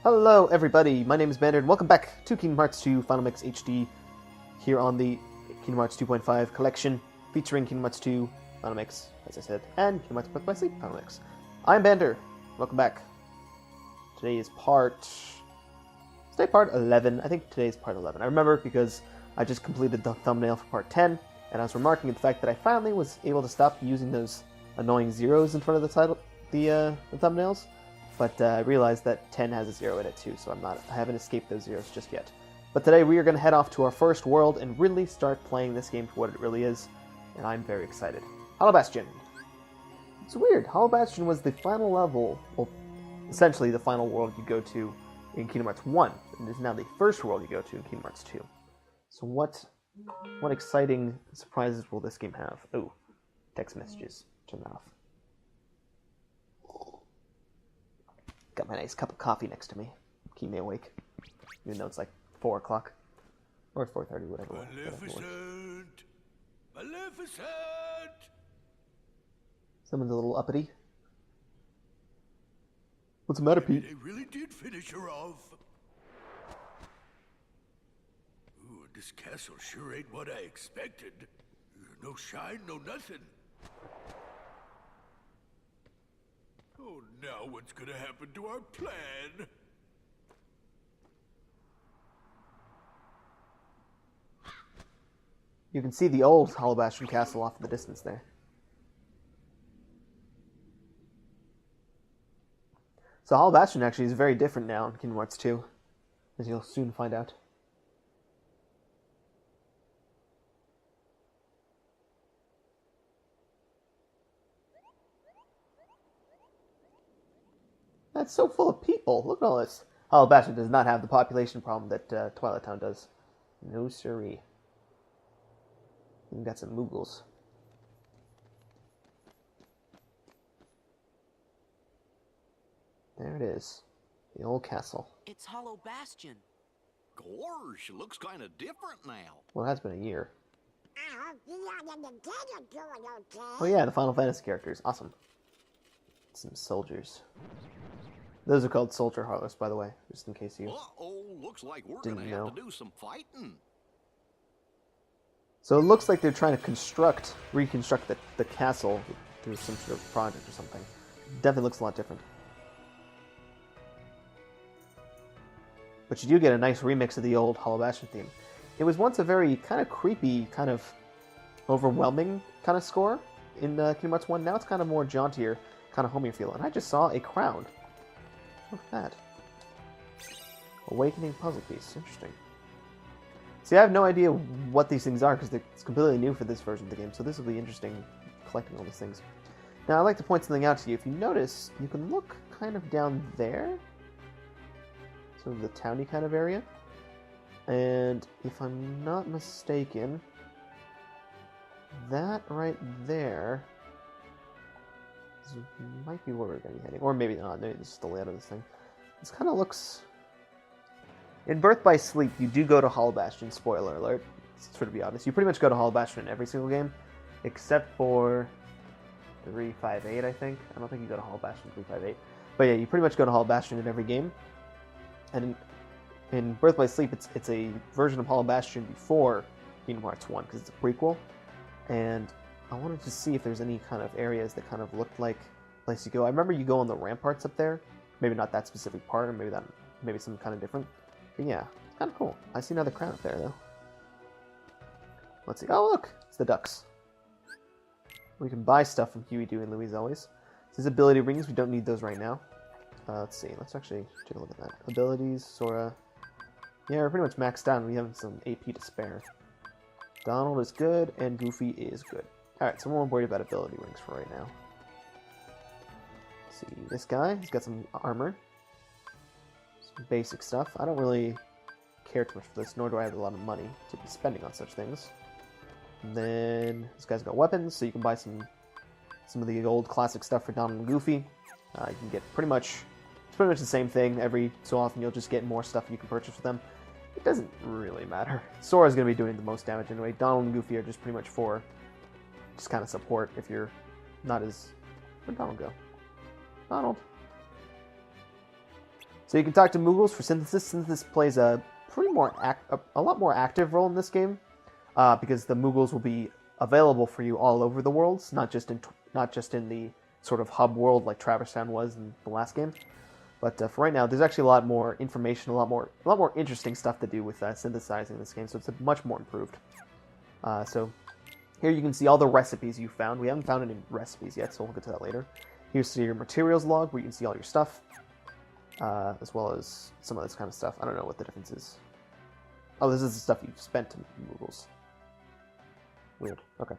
Hello everybody, my name is Bander and welcome back to Kingdom Hearts 2 Final Mix HD here on the Kingdom Hearts 2.5 collection featuring Kingdom Hearts 2 Final Mix, as I said, and Kingdom Hearts Birth by Sleep Final Mix. I'm Bander, welcome back. Today is part 11, I think today is part 11. I remember because I just completed the thumbnail for part 10 and I was remarking at the fact that I finally was able to stop using those annoying zeros in front of the title, the thumbnails. But I realized that 10 has a 0 in it too, so I haven't escaped those zeros just yet. But today we are going to head off to our first world and really start playing this game for what it really is, and I'm very excited. Hollow Bastion. It's weird, Hollow Bastion was the final level, well, essentially the final world you go to in Kingdom Hearts 1, and is now the first world you go to in Kingdom Hearts 2. So what exciting surprises will this game have? Oh, text messages. Turn that off. Got my nice cup of coffee next to me. Keep me awake. Even though it's like 4 o'clock. Or 4:30, whatever. Maleficent! Maleficent! Someone's a little uppity. What's the matter, Pete? They really did finish her off. Ooh, this castle sure ain't what I expected. No shine, no nothing. Oh, now what's gonna happen to our plan? You can see the old Hollow Bastion castle off in the distance there. So Hollow Bastion actually is very different now in Kingdom Hearts 2, as you'll soon find out. That's so full of people. Look at all this. Hollow Bastion does not have the population problem that Twilight Town does. No siree. We've got some Moogles. There it is. The old castle. It's Hollow Bastion. Gosh, looks kind of different now. Well, it has been a year. Oh yeah, the Final Fantasy characters. Awesome. Some soldiers. Those are called soldier harlots, by the way, just in case you Uh-oh, looks like we're didn't gonna know. have to do some fighting. So it looks like they're trying to reconstruct the castle through some sort of project or something. Definitely looks a lot different. But you do get a nice remix of the old Hollow Bastion theme. It was once a very kind of creepy, kind of overwhelming kind of score in Kingdom Hearts 1. Now it's kind of more jauntier, kind of homey feel. And I just saw a crown. Look at that. Awakening puzzle piece. Interesting. See, I have no idea what these things are because it's completely new for this version of the game, so this will be interesting collecting all these things. Now, I'd like to point something out to you. If you notice, you can look kind of down there. Sort of the towny kind of area. And if I'm not mistaken, that right there might be where we're going to be heading. Or maybe not. Maybe it's just the layout of this thing. This kind of looks... In Birth by Sleep, you do go to Hollow Bastion. Spoiler alert. To be honest. You pretty much go to Hollow Bastion in every single game. Except for 358, I think. I don't think you go to Hollow Bastion 358. But yeah, you pretty much go to Hollow Bastion in every game. And in Birth by Sleep, it's a version of Hollow Bastion before Kingdom Hearts 1, because it's a prequel. And I wanted to see if there's any kind of areas that kind of looked like a place you go. I remember you go on the ramparts up there. Maybe not that specific part, or maybe something kind of different. But yeah, it's kind of cool. I see another crown up there, though. Let's see. Oh, look! It's the ducks. We can buy stuff from Huey, Dewey, and Louie always. These ability rings, we don't need those right now. Let's see. Let's actually take a look at that. Abilities, Sora. Yeah, we're pretty much maxed out, and we have some AP to spare. Donald is good, and Goofy is good. Alright, so we're more worried about ability rings for right now. Let's see. This guy, he's got some armor. Some basic stuff. I don't really care too much for this, nor do I have a lot of money to be spending on such things. And then this guy's got weapons, so you can buy some of the old classic stuff for Donald and Goofy. You can get pretty much the same thing. Every so often you'll just get more stuff you can purchase with them. It doesn't really matter. Sora's going to be doing the most damage anyway. Donald and Goofy are just pretty much for just kind of support if you're not as... Where'd Donald go? Donald. So you can talk to Moogles for synthesis. Synthesis plays a a lot more active role in this game, because the Moogles will be available for you all over the worlds, not just in the sort of hub world like Traverse Town was in the last game. But for right now, there's actually a lot more information, a lot more interesting stuff to do with synthesizing this game. So it's much more improved. So here you can see all the recipes you found. We haven't found any recipes yet, so we'll get to that later. Here's your materials log, where you can see all your stuff, as well as some of this kind of stuff. I don't know what the difference is. Oh, this is the stuff you've spent to Moogles. Weird. Okay.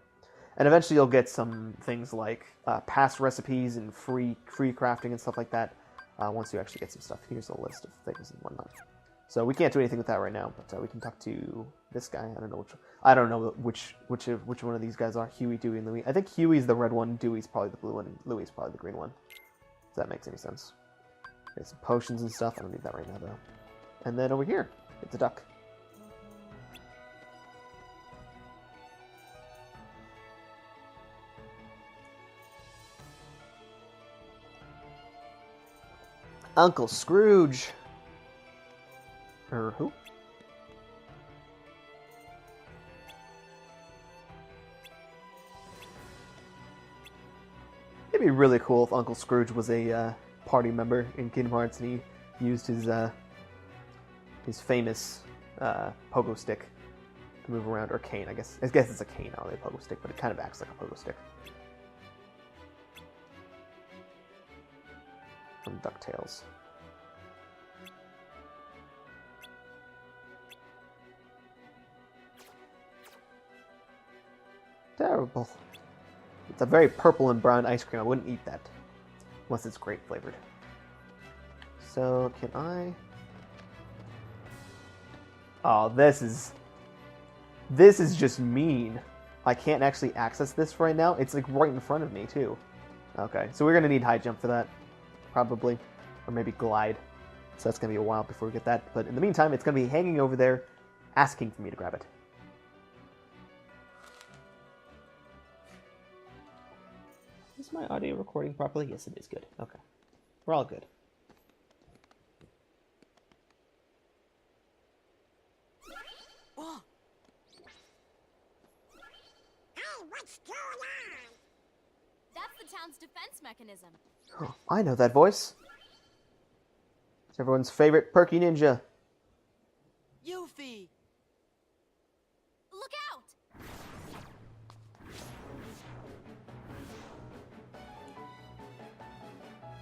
And eventually you'll get some things like past recipes and free crafting and stuff like that. Once you actually get some stuff. Here's a list of things and whatnot. So we can't do anything with that right now, but we can talk to this guy. I don't know which one of these guys are. Huey, Dewey, and Louie. I think Huey's the red one, Dewey's probably the blue one, and Louie's probably the green one. If that makes any sense. There's some potions and stuff. I don't need that right now though. And then over here, it's a duck. Uncle Scrooge. Or who? It'd be really cool if Uncle Scrooge was a party member in Kingdom Hearts and he used his famous pogo stick to move around, or cane, I guess. I guess it's a cane, not really a pogo stick, but it kind of acts like a pogo stick. From DuckTales. Terrible. It's a very purple and brown ice cream. I wouldn't eat that. Unless it's grape flavored. So, can I... Oh, this is just mean. I can't actually access this right now. It's like right in front of me, too. Okay, so we're going to need high jump for that. Probably. Or maybe glide. So that's going to be a while before we get that. But in the meantime, it's going to be hanging over there, asking for me to grab it. Is my audio recording properly? Yes, it is. Good. Okay. We're all good. Whoa. Hey, what's going on? That's the town's defense mechanism. Oh, I know that voice. It's everyone's favorite perky ninja. Yuffie! Look out!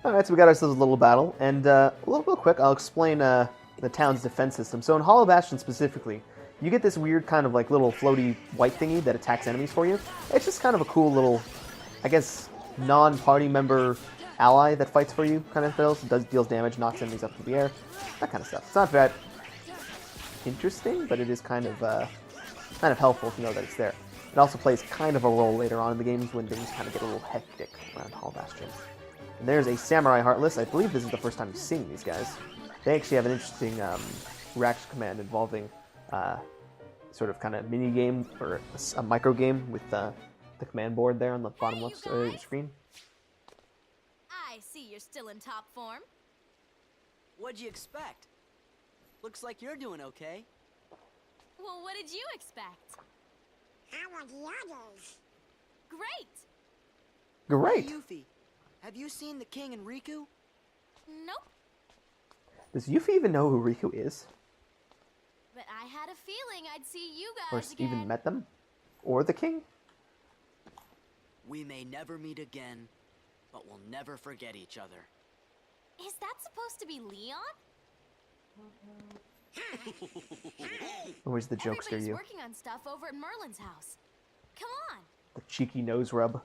Alright, so we got ourselves a little battle, and a little bit quick, I'll explain the town's defense system. So in Hollow Bastion specifically, you get this weird kind of like little floaty white thingy that attacks enemies for you. It's just kind of a cool little, I guess, non-party member ally that fights for you, kind of deals damage, knocks enemies up into the air, that kind of stuff. It's not that interesting, but it is kind of helpful to know that it's there. It also plays kind of a role later on in the games when things kind of get a little hectic around Hollow Bastion. And there's a Samurai Heartless. I believe this is the first time you've seen these guys. They actually have an interesting reaction command involving sort of kind of mini game or a micro game with the command board there on the bottom left of the screen. I see you're still in top form. What'd you expect? Looks like you're doing okay. Well, what did you expect? How are the others? Great! Great! Hey, Yuffie, have you seen the king and Riku? Nope. Does Yuffie even know who Riku is? But I had a feeling I'd see you Or guys again. even met them? Or the king? We may never meet again, but we'll never forget each other. Is that supposed to be Leon? Or is the jokester Everybody's you? working on stuff over at Merlin's house. Come on. The cheeky nose rub.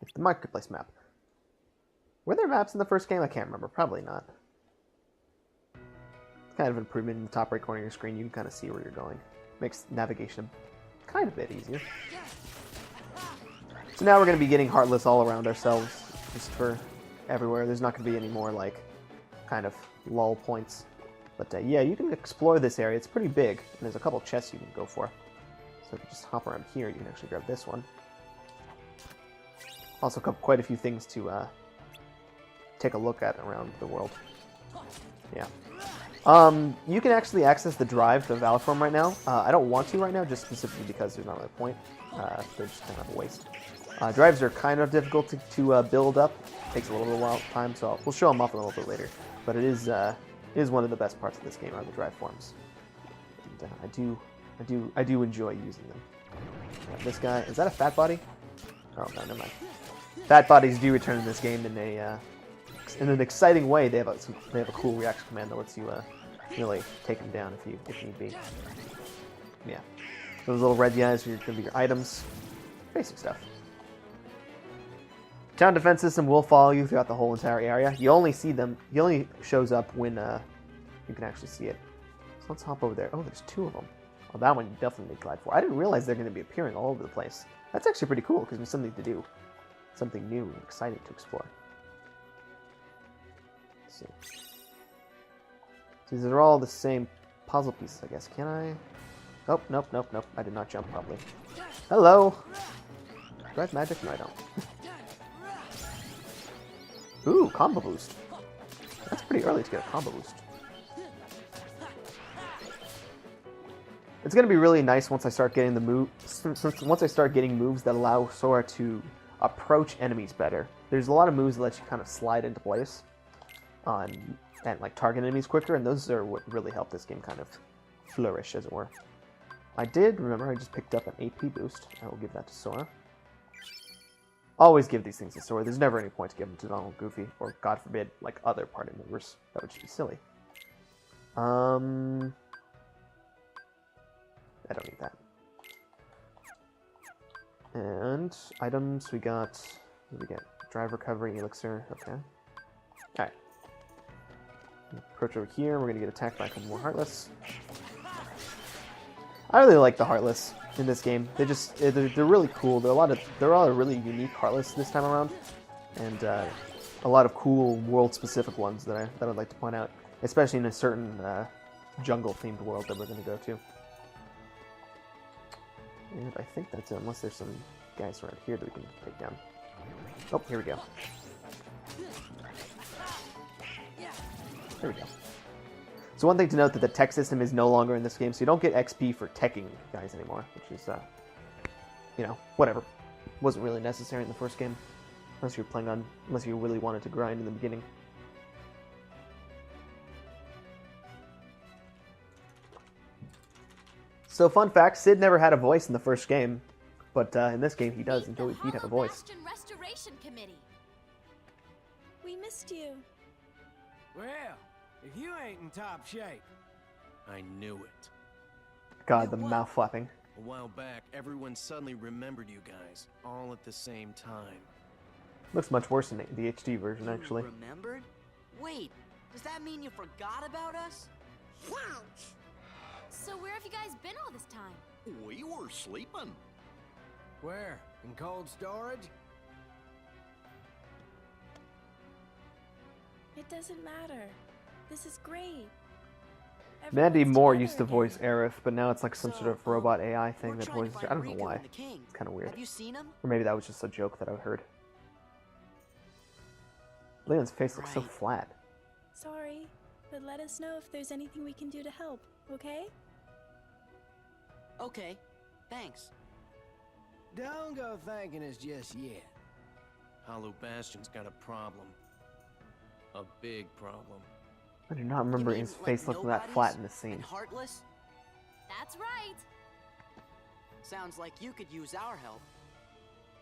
It's the marketplace map. Were there maps in the first game? I can't remember. Probably not. It's kind of an improvement in the top right corner of your screen. You can kind of see where you're going. Makes navigation kind of a bit easier. So now we're going to be getting Heartless all around ourselves. Just for everywhere. There's not going to be any more, like, kind of lull points. But yeah, you can explore this area. It's pretty big. And there's a couple chests you can go for. So if you just hop around here, you can actually grab this one. Also, quite a few things to take a look at around the world. Yeah. You can actually access the drive to Valiform right now. I don't want to right now, just specifically because there's not really a point. They're just kind of a waste. Drives are kind of difficult to build up. Takes a little bit of while time, so we'll show them off a little bit later. But it is one of the best parts of this game are the drive forms. And, I do enjoy using them. This guy, is that a fat body? Oh no, never mind. Fat bodies do return in this game in an exciting way. They have a cool reaction command that lets you really take them down if need be. Yeah, those little red guys are gonna be your items. Basic stuff. Town defense system will follow you throughout the whole entire area. You only see them. He only shows up when you can actually see it. So let's hop over there. Oh, there's two of them. Oh, that one you definitely need glide for. I didn't realize they're going to be appearing all over the place. That's actually pretty cool because there's something to do, something new and exciting to explore. Let's see. So these are all the same puzzle pieces, I guess. Can I? Oh, nope. I did not jump properly. Hello. Do I have magic? No, I don't. Ooh, combo boost. That's pretty early to get a combo boost. It's gonna be really nice once I start getting the once I start getting moves that allow Sora to approach enemies better. There's a lot of moves that let you kind of slide into place and like target enemies quicker, and those are what really help this game kind of flourish, as it were. I just picked up an AP boost. I will give that to Sora. Always give these things to Sora. There's never any point to give them to Donald, Goofy, or God forbid, like other party members. That would just be silly. I don't need that. And items, we got, what did we get? Drive recovery, elixir, okay. Alright. Approach over here, we're gonna get attacked by a couple more Heartless. I really like the Heartless in this game. They're really cool. There are a lot of really unique Heartless this time around, and a lot of cool world-specific ones that I'd like to point out, especially in a certain jungle-themed world that we're going to go to. And I think that's it, unless there's some guys around here that we can take down. Oh, here we go. There we go. So one thing to note that the tech system is no longer in this game, so you don't get XP for teching guys anymore, which is, whatever. Wasn't really necessary in the first game, unless you really wanted to grind in the beginning. So fun fact, Sid never had a voice in the first game, but in this game he does, and he'd have a voice. Bastion Restoration Committee. We missed you. Well, if you ain't in top shape. I knew it. God, the mouth flapping. A while back, everyone suddenly remembered you guys, all at the same time. Looks much worse in the HD version, actually. You remembered? Wait, does that mean you forgot about us? So where have you guys been all this time? We were sleeping. Where? In cold storage? It doesn't matter. This is great. Mandy Everyone's Moore together used to again. voice Aerith, but now it's like some sort of robot AI We're thing that trying to voices. find I don't know Rico why. and the King. It's kind of weird. Have you seen him? Or maybe that was just a joke that I heard. Leon's face looks so Right. flat. Sorry, but let us know if there's anything we can do to help, okay? Okay, thanks. Don't go thanking us just yet. Hollow Bastion's got a problem. A big problem. I do not You remember mean, his like, face looking that flat in nobodies the scene. and heartless? That's right. Sounds like you could use our help.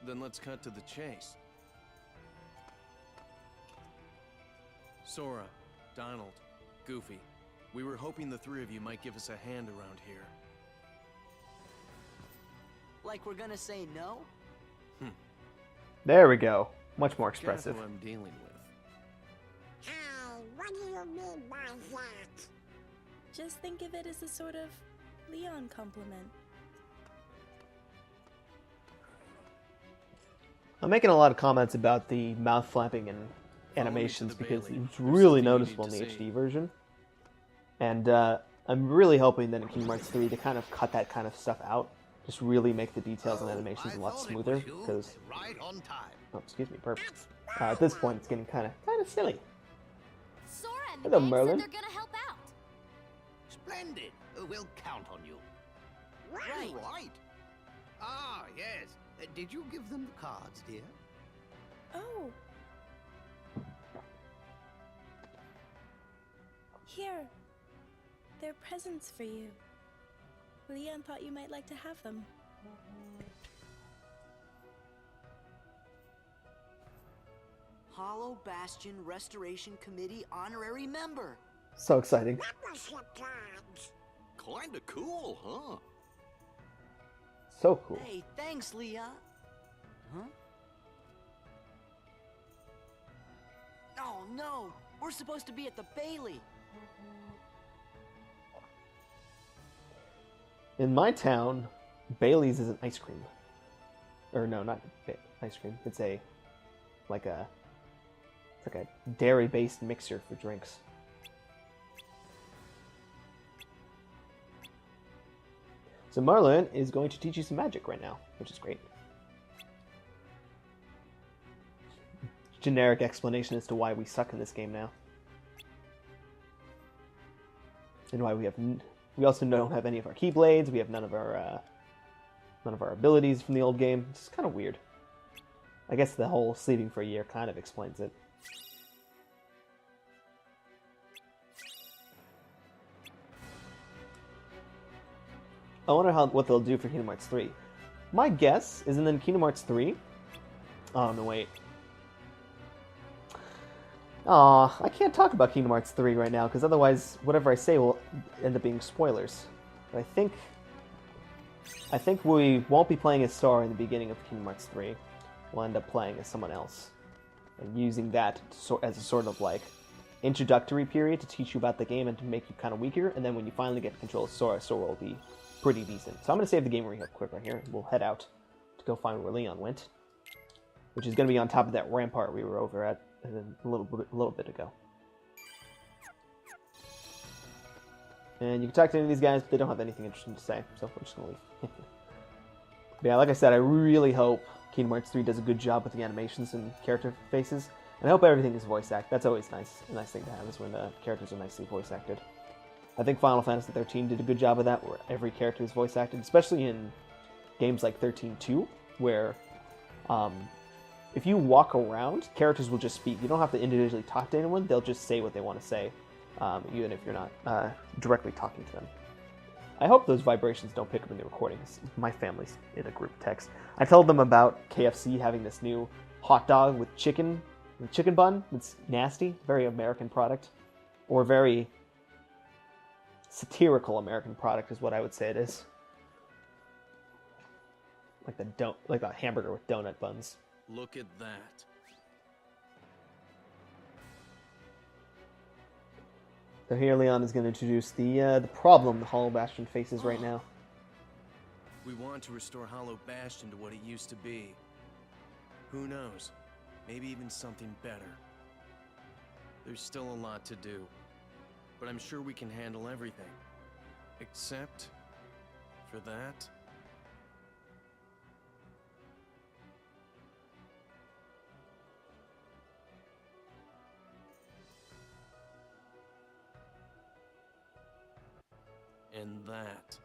Then let's cut to the chase. Sora, Donald, Goofy, we were hoping the three of you might give us a hand around here. Like we're gonna say no? There we go. Much more expressive. Careful, I'm dealing with. What do you mean by that? Just think of it as a sort of Leon compliment. I'm making a lot of comments about the mouth flapping and animations to the because Bailey. it's There's really something you noticeable in need the to HD see. version. And I'm really hoping that in Kingdom Hearts 3 to kind of cut that kind of stuff out. Just really make the details and animations a lot smoother, because Right on time. Oh, excuse me, perfect. At this point, it's getting kind of silly. Sora and the Hello, gang Merlin. said they're gonna help out. Splendid. We'll count on you. Right. Ah, yes. Did you give them the cards, dear? Oh. Here. They're presents for you. Leon thought you might like to have them. Hollow Bastion Restoration Committee honorary member. So exciting. That was your cards. Kinda cool, huh? So cool. Hey, thanks, Leah. Huh? Oh no, we're supposed to be at the Bailey. In my town, Bailey's is an ice cream. Or no, not ice cream. It's like a dairy-based mixer for drinks. So Marlon is going to teach you some magic right now, which is great. Generic explanation as to why we suck in this game now. And why we have... We also don't have any of our Keyblades. We have none of our abilities from the old game. It's kind of weird. I guess the whole sleeping for a year kind of explains it. I wonder what they'll do for Kingdom Hearts 3. My guess is in Kingdom Hearts 3... Oh, no, wait. Aw, I can't talk about Kingdom Hearts 3 right now, because otherwise whatever I say will end up being spoilers. But I think we won't be playing as Sora in the beginning of Kingdom Hearts 3. We'll end up playing as someone else. And using that as a sort of like introductory period to teach you about the game and to make you kind of weaker, and then when you finally get control of Sora, Sora will be pretty decent. So I'm going to save the game real quick right here, and we'll head out to go find where Leon went. Which is going to be on top of that rampart we were over at a little bit ago. And you can talk to any of these guys, but they don't have anything interesting to say, so we're just going to leave. But yeah, like I said, I really hope Kingdom Hearts 3 does a good job with the animations and character faces. And I hope everything is voice acted. That's always nice. A nice thing to have is when the characters are nicely voice acted. I think Final Fantasy 13 did a good job of that, where every character is voice acted, especially in games like 13-2, where if you walk around, characters will just speak. You don't have to individually talk to anyone. They'll just say what they want to say, even if you're not directly talking to them. I hope those vibrations don't pick up in the recording. My family's in a group text. I told them about KFC having this new hot dog with chicken bun. It's nasty, very American product, or very satirical American product is what I would say it is. Like a hamburger with donut buns. Look at that. So here Leon is going to introduce the problem the Hollow Bastion faces right now. We want to restore Hollow Bastion to what it used to be. Who knows? Maybe even something better. There's still a lot to do, but I'm sure we can handle everything. Except for that. And that.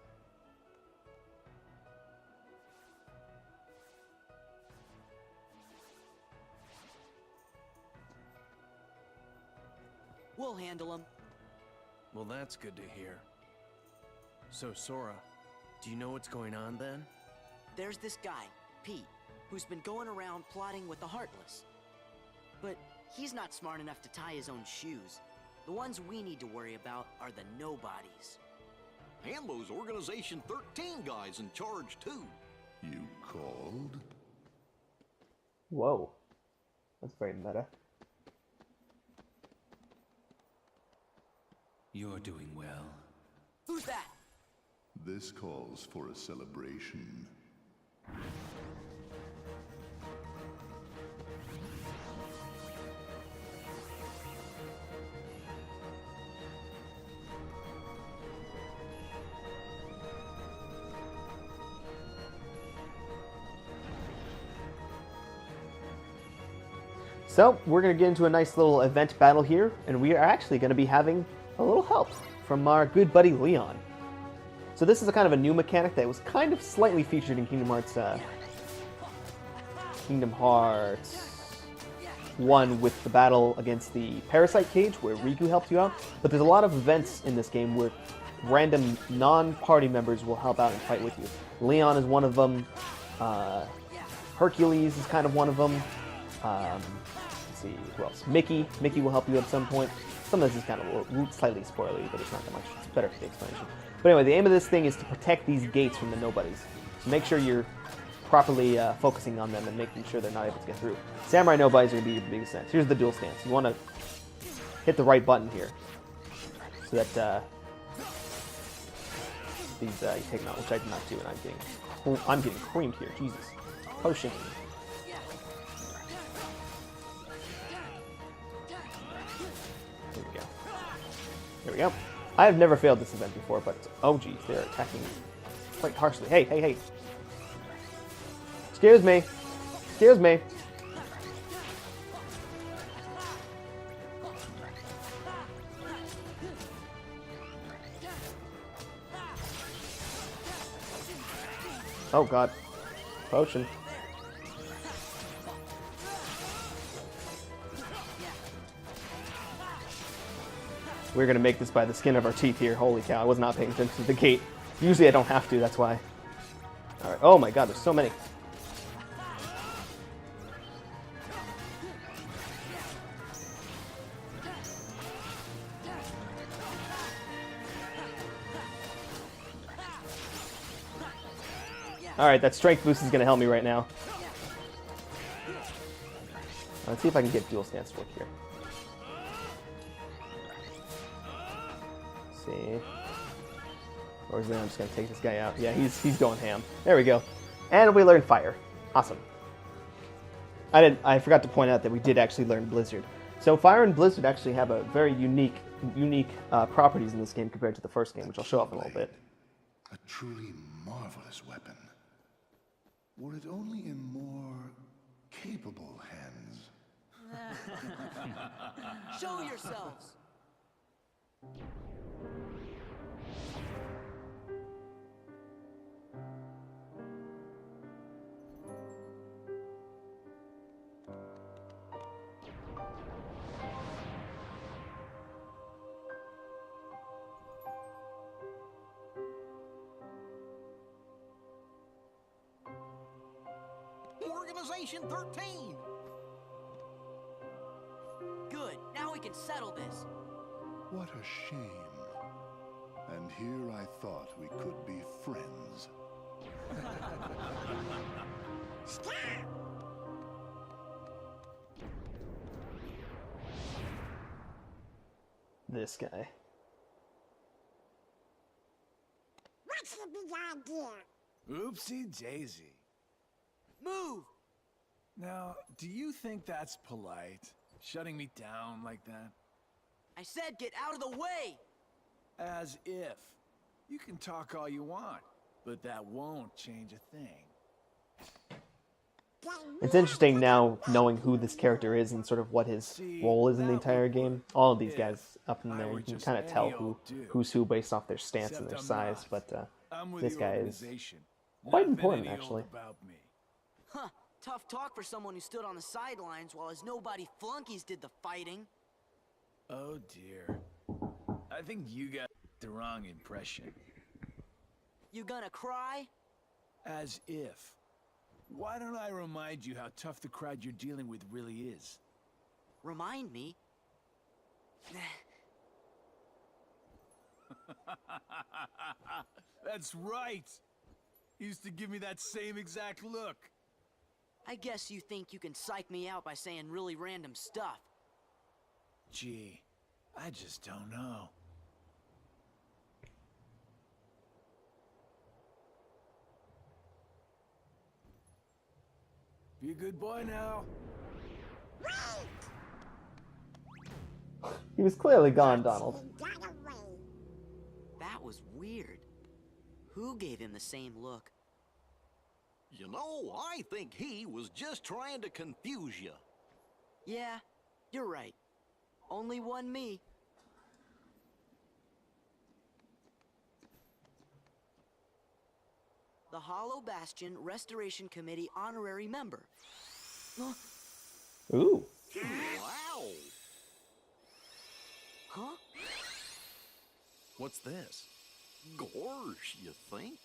We'll handle him. Well, that's good to hear. So, Sora, do you know what's going on then? There's this guy, Pete, who's been going around plotting with the Heartless. But he's not smart enough to tie his own shoes. The ones we need to worry about are the nobodies. And those Organization 13 guys in charge, too. You called? Whoa. That's very meta. You're doing well. Who's that? This calls for a celebration. So, we're going to get into a nice little event battle here, and we are actually going to be having a little help from our good buddy Leon. So this is a kind of a new mechanic that was kind of slightly featured in Kingdom Hearts 1 with the battle against the Parasite Cage, where Riku helped you out. But there's a lot of events in this game where random non-party members will help out and fight with you. Leon is one of them. Hercules is kind of one of them. Let's see, who else? Mickey will help you at some point. Some of this is kind of slightly spoilery, but it's not that much. It's better for the explanation. But anyway, the aim of this thing is to protect these gates from the nobodies. So make sure you're properly focusing on them and making sure they're not able to get through. Samurai nobodies are going to be your biggest sense. Here's the dual stance. You want to hit the right button here so that these you take them out, which I did not do, and I'm getting creamed here. Jesus. Potion. There we go. There we go. I have never failed this event before, but oh geez, they're attacking quite harshly. Hey, hey, hey. Excuse me. Excuse me. Oh god. Potion. We're gonna make this by the skin of our teeth here. Holy cow, I was not paying attention to the gate. Usually I don't have to, that's why. Alright, oh my god, there's so many. Alright, that strength boost is gonna help me right now. Let's see if I can get dual stance to work here. See. Or is it I'm just gonna take this guy out? Yeah, he's going ham. There we go. And we learned fire. Awesome. I forgot to point out that we did actually learn Blizzard. So fire and Blizzard actually have a very unique properties in this game compared to the first game, which I'll show off in a little bit. A truly marvelous weapon. Were it only in more capable hands. Show yourselves! Organization 13! Good, now we can settle this. What a shame. And here I thought we could be friends. Stop! This guy. What's the big idea? Oopsie daisy. Move! Now, do you think that's polite? Shutting me down like that? I said get out of the way! As if. You can talk all you want, but that won't change a thing. It's interesting now knowing who this character is and sort of what his role is in the entire game. All of these guys up in there, you can kind of tell who's who based off their stance and their size, but this guy is quite important, actually. Huh, tough talk for someone who stood on the sidelines while his nobody flunkies did the fighting. Oh dear. I think you got the wrong impression. You gonna cry? As if. Why don't I remind you how tough the crowd you're dealing with really is? Remind me? That's right! Used to give me that same exact look. I guess you think you can psych me out by saying really random stuff. Gee, I just don't know. Be a good boy now. He was clearly gone, Donald. That was weird. Who gave him the same look? You know, I think he was just trying to confuse you. Yeah, you're right. Only one me. The Hollow Bastion Restoration Committee honorary member. Ooh. Wow! Huh? What's this? Gorge, you think?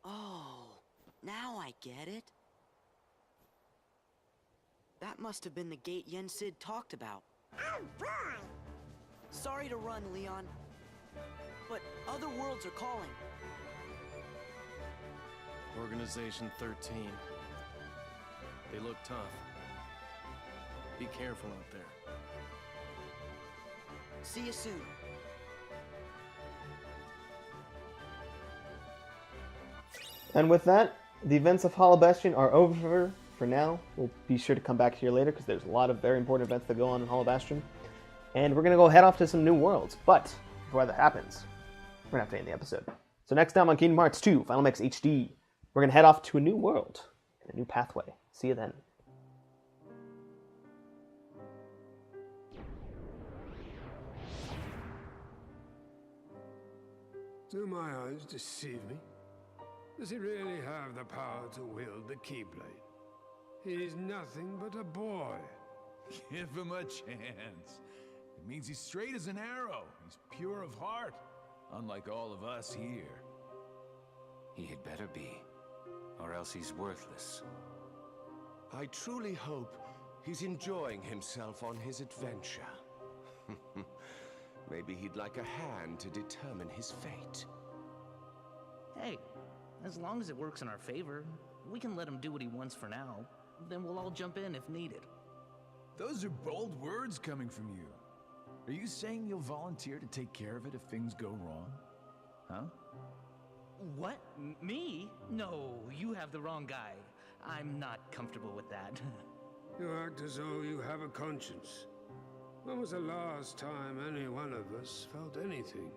Oh, now I get it. That must have been the gate Yen Sid talked about. Oh boy! Sorry to run, Leon. But other worlds are calling. Organization 13. They look tough. Be careful out there. See you soon. And with that, the events of Hollow Bastion are over for now. We'll be sure to come back here later because there's a lot of very important events that go on in Hollow Bastion. And we're going to go head off to some new worlds. But before that happens, we're going to have to end the episode. So next time on Kingdom Hearts 2 Final Mix HD, we're going to head off to a new world and a new pathway. See you then. Do my eyes deceive me? Does he really have the power to wield the Keyblade? He's nothing but a boy. Give him a chance. It means he's straight as an arrow. He's pure of heart, unlike all of us here. He had better be, or else he's worthless. I truly hope he's enjoying himself on his adventure. Maybe he'd like a hand to determine his fate. Hey, as long as it works in our favor, we can let him do what he wants for now. Then we'll all jump in if needed. Those are bold words coming from you. Are you saying you'll volunteer to take care of it if things go wrong? Huh? What? Me? No, you have the wrong guy. I'm not comfortable with that. You act as though you have a conscience. When was the last time any one of us felt anything?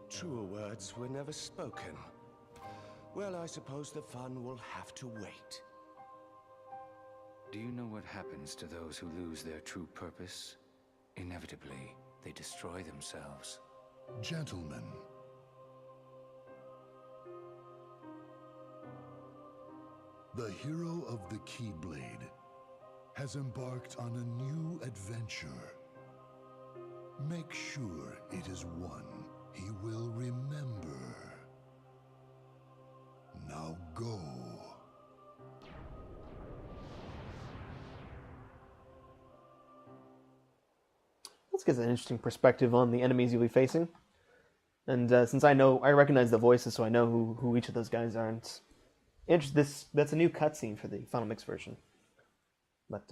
Truer words were never spoken. Well, I suppose the fun will have to wait. Do you know what happens to those who lose their true purpose? Inevitably, they destroy themselves. Gentlemen, the hero of the Keyblade has embarked on a new adventure. Make sure it is one he will remember. Now go. This gives an interesting perspective on the enemies you'll be facing. And since I recognize the voices, so I know who each of those guys are. And that's a new cutscene for the Final Mix version. But